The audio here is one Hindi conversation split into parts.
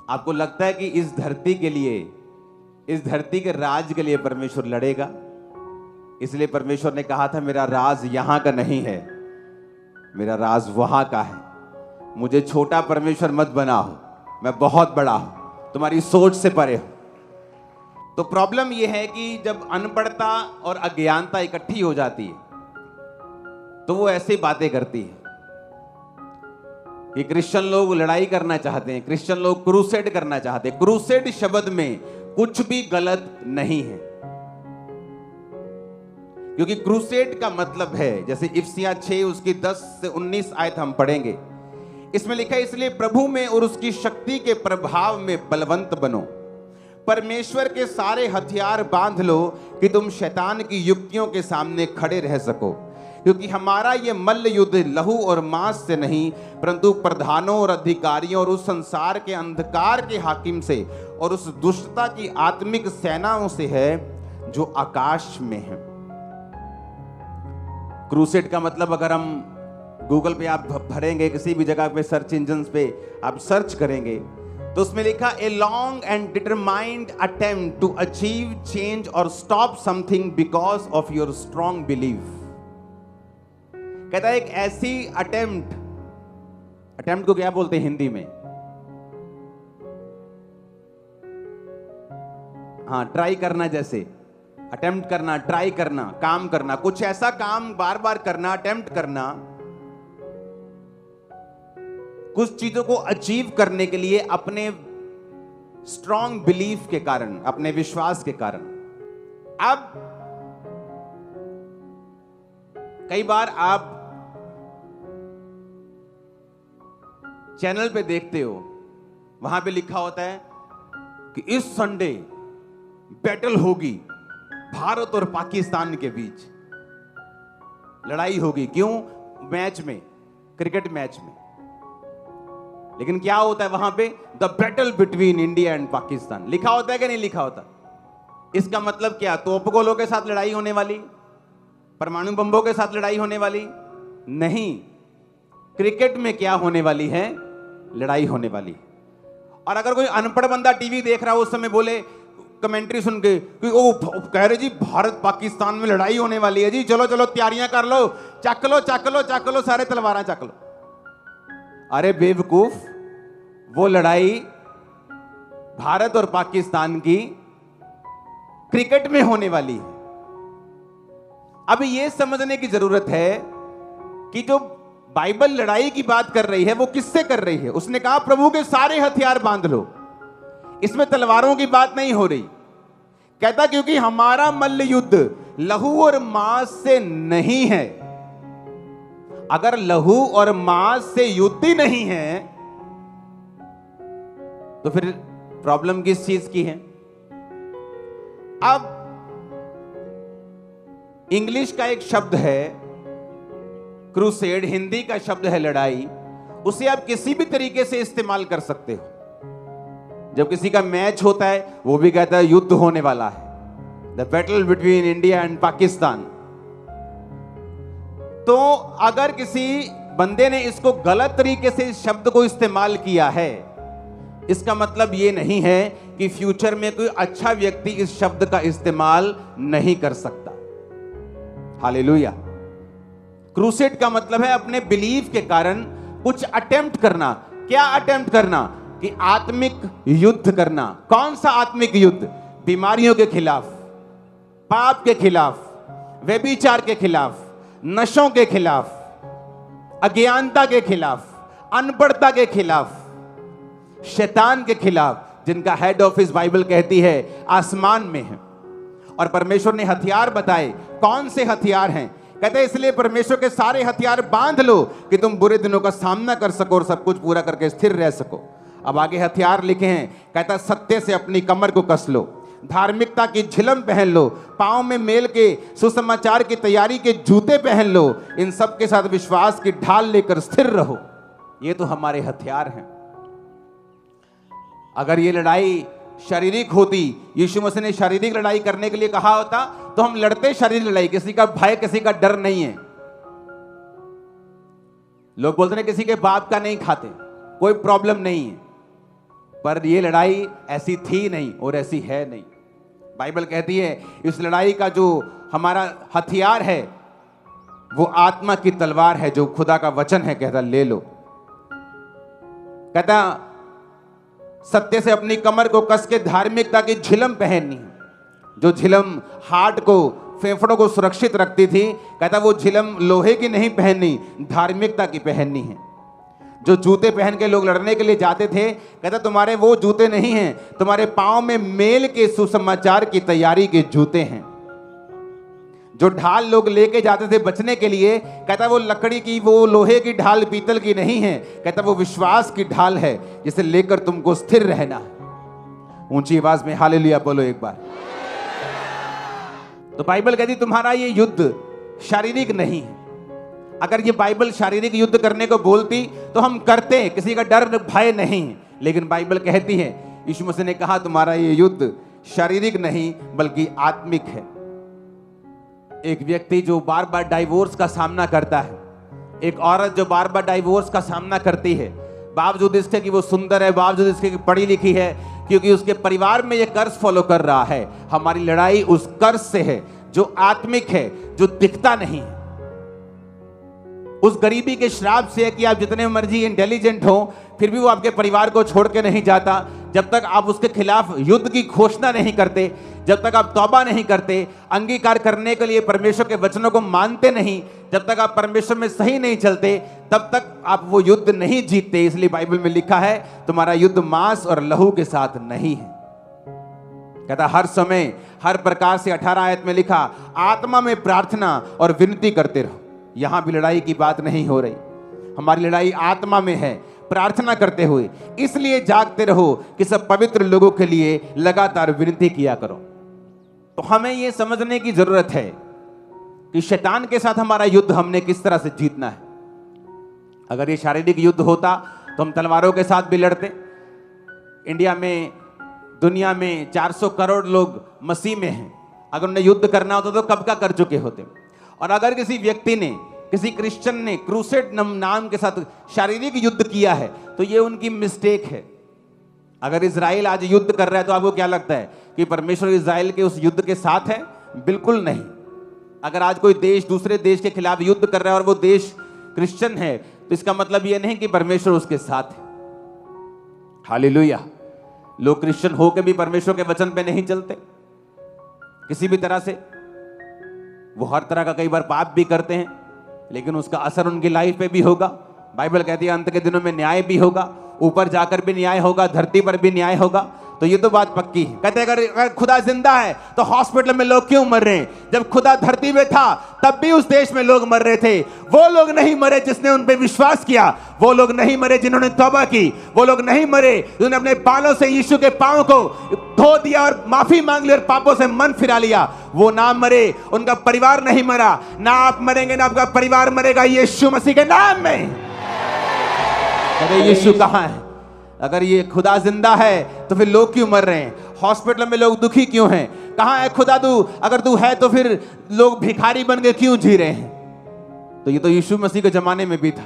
आपको लगता है कि इस धरती के लिए, इस धरती के राज के लिए परमेश्वर लड़ेगा? इसलिए परमेश्वर ने कहा था मेरा राज यहां का नहीं है, मेरा राज वहां का है। मुझे छोटा परमेश्वर मत बनाओ, मैं बहुत बड़ा हूं, तुम्हारी सोच से परे हूं। तो प्रॉब्लम यह है कि जब अनपढ़ता और अज्ञानता इकट्ठी हो जाती है तो वो ऐसी बातें करती है कि क्रिश्चियन लोग लड़ाई करना चाहते हैं, क्रिश्चियन लोग क्रूसेड करना चाहते हैं। क्रूसेड शब्द में कुछ भी गलत नहीं है, क्योंकि क्रूसेड का मतलब है, जैसे इफिसियां 6 उसकी 10 से 19 आयत हम पढ़ेंगे, इसमें लिखा है इसलिए प्रभु में और उसकी शक्ति के प्रभाव में बलवंत बनो, परमेश्वर के सारे हथियार बांध लो कि तुम शैतान की युक्तियों के सामने खड़े रह सको, क्योंकि हमारा ये मल्ल युद्ध लहू और मांस से नहीं परंतु प्रधानों और अधिकारियों और उस संसार के अंधकार के हाकिम से और उस दुष्टता की आत्मिक सेनाओं से है जो आकाश में है। क्रूसेड का मतलब अगर हम गूगल पे आप भरेंगे, किसी भी जगह पे सर्च इंजन पे आप सर्च करेंगे तो उसमें लिखा a long and determined attempt to achieve change or stop something because of your strong believe. कहता है एक ऐसी अटेम्प्ट को क्या बोलते हैं हिंदी में? हाँ, ट्राई करना, जैसे अटेम्प्ट करना, ट्राई करना, काम करना, कुछ ऐसा काम बार बार करना, अटेम्प्ट करना, कुछ चीजों को अचीव करने के लिए अपने स्ट्रॉन्ग बिलीफ के कारण, अपने विश्वास के कारण। अब कई बार आप चैनल पे देखते हो, वहां पे लिखा होता है कि इस संडे बैटल होगी भारत और पाकिस्तान के बीच, लड़ाई होगी। क्यों? मैच में, क्रिकेट मैच में। लेकिन क्या होता है वहां पे? The battle between India and Pakistan लिखा होता है कि नहीं लिखा होता? इसका मतलब क्या? तोपगोलों के साथ लड़ाई होने वाली? परमाणु बम्बों के साथ लड़ाई होने वाली? नहीं, क्रिकेट में क्या होने वाली है? लड़ाई होने वाली। और अगर कोई अनपढ़ बंदा टीवी देख रहा हो उस समय बोले, कमेंट्री सुन के कि ओ कह रहे जी भारत पाकिस्तान में लड़ाई होने वाली है जी, चलो चलो तैयारियां कर लो, चक लो चक लो चक लो, सारे तलवारें चक लो। अरे बेवकूफ, वो लड़ाई भारत और पाकिस्तान की क्रिकेट में होने वाली है। अब यह समझने की जरूरत है कि जो बाइबल लड़ाई की बात कर रही है वो किससे कर रही है? उसने कहा प्रभु के सारे हथियार बांध लो। इसमें तलवारों की बात नहीं हो रही। कहता क्योंकि हमारा मल्ल युद्ध लहू और मांस से नहीं है। अगर लहू और मांस से युद्ध ही नहीं है तो फिर प्रॉब्लम किस चीज की है? अब इंग्लिश का एक शब्द है क्रूसेड, हिंदी का शब्द है लड़ाई। उसे आप किसी भी तरीके से इस्तेमाल कर सकते हो। जब किसी का मैच होता है वो भी कहता है युद्ध होने वाला है, the battle between India and Pakistan. तो अगर किसी बंदे ने इसको गलत तरीके से इस शब्द को इस्तेमाल किया है, इसका मतलब ये नहीं है कि फ्यूचर में कोई अच्छा व्यक्ति इस शब्द का इस्तेमाल नहीं कर सकता। हालेलुया। क्रूसेड का मतलब है अपने बिलीफ के कारण कुछ अटेम्प्ट करना। क्या अटेम्प्ट करना? कि आत्मिक युद्ध करना। कौन सा आत्मिक युद्ध? बीमारियों के खिलाफ, पाप के खिलाफ, व्यभिचार के खिलाफ, नशों के खिलाफ, अज्ञानता के खिलाफ, अनपढ़ता के खिलाफ, शैतान के खिलाफ, जिनका हेड ऑफिस बाइबल कहती है आसमान में है। और परमेश्वर ने हथियार बताए। कौन से हथियार हैं? कहते हैं इसलिए परमेश्वर के सारे हथियार बांध लो कि तुम बुरे दिनों का सामना कर सको और सब कुछ पूरा करके स्थिर रह सको। अब आगे हथियार लिखे हैं। कहता सत्य से अपनी कमर को कस लो, धार्मिकता की झिलम पहन लो, पांव में मेल के सुसमाचार की तैयारी के जूते पहन लो, इन सब के साथ विश्वास की ढाल लेकर स्थिर रहो। ये तो हमारे हथियार हैं। अगर ये लड़ाई शारीरिक होती, यीशु मसीह ने शारीरिक लड़ाई करने के लिए कहा होता तो हम लड़ते शारीरिक लड़ाई। किसी का भय, किसी का डर नहीं है। लोग बोलते हैं किसी के बाप का नहीं खाते, कोई प्रॉब्लम नहीं है। पर ये लड़ाई ऐसी थी नहीं और ऐसी है नहीं। बाइबल कहती है इस लड़ाई का जो हमारा हथियार है वो आत्मा की तलवार है, जो खुदा का वचन है। कहता ले लो, कहता सत्य से अपनी कमर को कस के धार्मिकता की झिलम पहननी है। जो झिलम हार्ट को, फेफड़ों को सुरक्षित रखती थी, कहता वो झिलम लोहे की नहीं पहननी, धार्मिकता की पहननी है। जो जूते पहन के लोग लड़ने के लिए जाते थे, कहता तुम्हारे वो जूते नहीं हैं, तुम्हारे पांव में मेल के सुसमाचार की तैयारी के जूते हैं। जो ढाल लोग लेके जाते थे बचने के लिए, कहता वो लकड़ी की, वो लोहे की ढाल, पीतल की नहीं है, कहता वो विश्वास की ढाल है जिसे लेकर तुमको स्थिर रहना। ऊंची आवाज में हालेलुया बोलो एक बार। तो बाइबल कहती तुम्हारा ये युद्ध शारीरिक नहीं है। अगर ये बाइबल शारीरिक युद्ध करने को बोलती तो हम करते, किसी का डर भय नहीं। लेकिन बाइबल कहती है, यीशु मसीह ने कहा तुम्हारा ये युद्ध शारीरिक नहीं बल्कि आत्मिक है। एक व्यक्ति जो बार बार डाइवोर्स का सामना करता है, एक औरत जो बार बार डाइवोर्स का सामना करती है, बावजूद इसके कि वो सुंदर है, बावजूद इसके कि पढ़ी लिखी है, क्योंकि उसके परिवार में ये कर्ज फॉलो कर रहा है। हमारी लड़ाई उस कर्ज से है जो आत्मिक है, जो दिखता नहीं है। उस गरीबी के श्राप से है कि आप जितने मर्जी इंटेलिजेंट हो, फिर भी वो आपके परिवार को छोड़ के नहीं जाता। जब तक आप उसके खिलाफ युद्ध की घोषणा नहीं करते, जब तक आप तौबा नहीं करते, अंगीकार करने के लिए परमेश्वर के वचनों को मानते नहीं, जब तक आप परमेश्वर में सही नहीं चलते, तब तक आप वो युद्ध नहीं जीतते। इसलिए बाइबल में लिखा है तुम्हारा युद्ध मांस और लहू के साथ नहीं है। कहता हर समय हर प्रकार से 18 आयत में लिखा आत्मा में प्रार्थना और विनती करते रहो। यहां भी लड़ाई की बात नहीं हो रही, हमारी लड़ाई आत्मा में है, प्रार्थना करते हुए। इसलिए जागते रहो कि सब पवित्र लोगों के लिए लगातार विनती किया करो। तो हमें यह समझने की जरूरत है कि शैतान के साथ हमारा युद्ध हमने किस तरह से जीतना है। अगर ये शारीरिक युद्ध होता तो हम तलवारों के साथ भी लड़ते। इंडिया में, दुनिया में 400 करोड़ लोग मसीह में हैं। अगर उन्हें युद्ध करना होता तो कब का कर चुके होते। और अगर किसी व्यक्ति ने, किसी क्रिश्चियन ने क्रूसेड नाम के साथ शारीरिक युद्ध किया है तो ये उनकी मिस्टेक है। अगर इजराइल आज युद्ध कर रहा है तो आपको क्या लगता है कि परमेश्वर इजराइल के उस युद्ध के साथ है? बिल्कुल नहीं। अगर आज कोई देश दूसरे देश के खिलाफ युद्ध कर रहा है और वो देश क्रिश्चियन है तो इसका मतलब ये नहीं कि परमेश्वर उसके साथ है। हालेलुया। लोग क्रिश्चियन होकर भी परमेश्वर के वचन पे नहीं चलते किसी भी तरह से। वो हर तरह का कई बार पाप भी करते हैं, लेकिन उसका असर उनकी लाइफ पे भी होगा। बाइबल कहती है अंत के दिनों में न्याय भी होगा, ऊपर जाकर भी न्याय होगा, धरती पर भी न्याय होगा। तो ये तो बात पक्की है। कहते हैं अगर खुदा जिंदा है तो हॉस्पिटल में लोग क्यों मर रहे हैं? जब खुदा धरती में था तब भी उस देश में लोग मर रहे थे। वो लोग नहीं मरे जिसने उन पे विश्वास किया, वो लोग नहीं मरे जिन्होंने तौबा की, वो लोग नहीं मरे जिन्होंने अपने बालों से यीशु के पांव को धो दिया और माफी मांग ली और पापों से मन फिरा लिया। वो ना मरे, उनका परिवार नहीं मरा। ना आप मरेंगे ना आपका परिवार मरेगा, यीशु मसीह के नाम में। अरे यीशु कहां है? अगर ये खुदा जिंदा है तो फिर लोग क्यों मर रहे हैं? हॉस्पिटल में लोग दुखी क्यों हैं? कहां है खुदा तू? अगर तू है तो फिर लोग भिखारी बन के क्यों जी रहे हैं? तो ये तो यीशु मसीह के जमाने में भी था।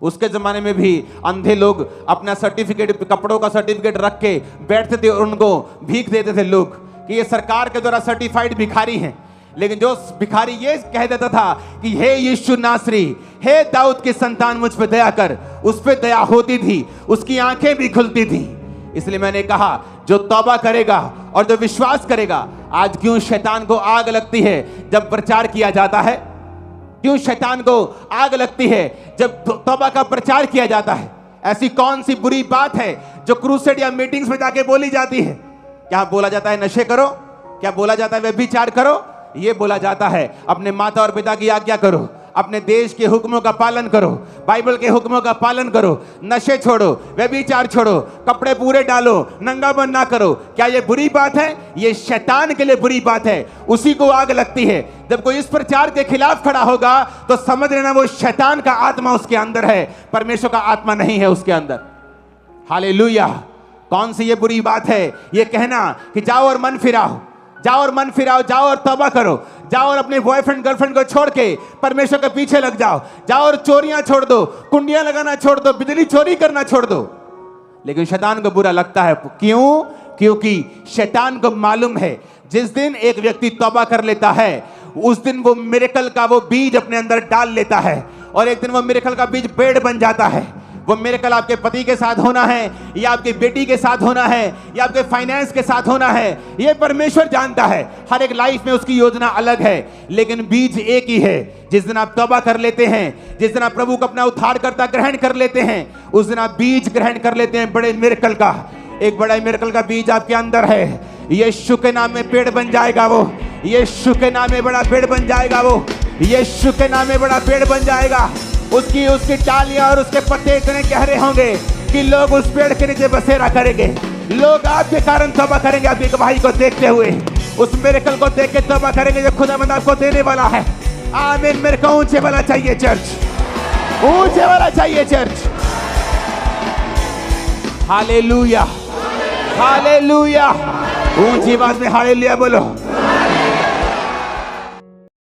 उसके जमाने में भी अंधे लोग अपना सर्टिफिकेट, कपड़ों का सर्टिफिकेट रख के बैठते थे और उनको भीख देते थे लोग कि ये सरकार के द्वारा सर्टिफाइड भिखारी हैं। लेकिन जो भिखारी ये कह देता था कि हे यीशु नासरी, हे दाऊद की संतान, मुझ पे दया कर, उस पे दया होती थी, उसकी आंखें भी खुलती थी। इसलिए मैंने कहा जो तौबा करेगा और जो विश्वास करेगा। आज क्यों शैतान को आग लगती है जब प्रचार किया जाता है? क्यों शैतान को आग लगती है जब तौबा का प्रचार किया जाता है? ऐसी कौन सी बुरी बात है जो क्रूसेड या मीटिंग्स में जाके बोली जाती है? क्या बोला जाता है नशे करो? क्या बोला जाता है व्यभिचार करो? ये बोला जाता है अपने माता और पिता की आज्ञा करो, अपने देश के हुक्मों का पालन करो, बाइबल के हुक्मों का पालन करो, नशे छोड़ो, व्यभिचार छोड़ो, कपड़े पूरे डालो, नंगापन ना करो। क्या ये बुरी बात है? ये शैतान के लिए बुरी बात है। उसी को आग लगती है। जब कोई इस प्रचार के खिलाफ खड़ा होगा तो समझ लेना वो शैतान का आत्मा उसके अंदर है, परमेश्वर का आत्मा नहीं है उसके अंदर। हालेलुया। कौन सी ये बुरी बात है ये कहना कि जाओ और मन फिराओ, जाओ और मन फिराओ, जाओ और तौबा करो, जाओ और अपने बॉयफ्रेंड गर्लफ्रेंड को छोड़ के परमेश्वर के पीछे लग जाओ, जाओ और चोरियां छोड़ दो, कुंडियां लगाना छोड़ दो, बिजली चोरी करना छोड़ दो। लेकिन शैतान को बुरा लगता है। क्यों? क्योंकि शैतान को मालूम है जिस दिन एक व्यक्ति तौबा कर लेता है उस दिन वो मिरेकल का वो बीज अपने अंदर डाल लेता है, और एक दिन वो मिरेकल का बीज पेड़ बन जाता है। वो मिरेकल आपके पति के साथ होना है, या आपकी बेटी के साथ होना है, या आपके फाइनेंस के साथ होना है, ये परमेश्वर जानता है। हर एक लाइफ में उसकी योजना अलग है, लेकिन बीज एक ही है। जिस दिन आप तौबा कर लेते हैं, जिस दिन आप प्रभु को अपना उद्धारकर्ता ग्रहण कर लेते हैं, उस दिन आप बीज ग्रहण कर लेते हैं बड़े मिरेकल का। एक बड़ा मिरेकल का बीज आपके अंदर है। यीशु के नाम में पेड़ बन जाएगा वो, यीशु के नाम में बड़ा पेड़ बन जाएगा वो, यीशु के नाम में बड़ा पेड़ बन जाएगा। उसकी डालियां और उसके पत्ते इतने गहरे होंगे कि लोग उस पेड़ के नीचे बसेरा करेंगे। लोग आपके कारण तौबा करेंगे, आपकी गवाही को देखते हुए, उस मिरेकल को देख के तौबा करेंगे जो खुदावंद आपको देने वाला है। आमीन। मेरे को ऊंचे वाला चाहिए चर्च, ऊंचे वाला चाहिए चर्च। Hallelujah, hallelujah. ऊंची आवाज में हालेलुया बोलो।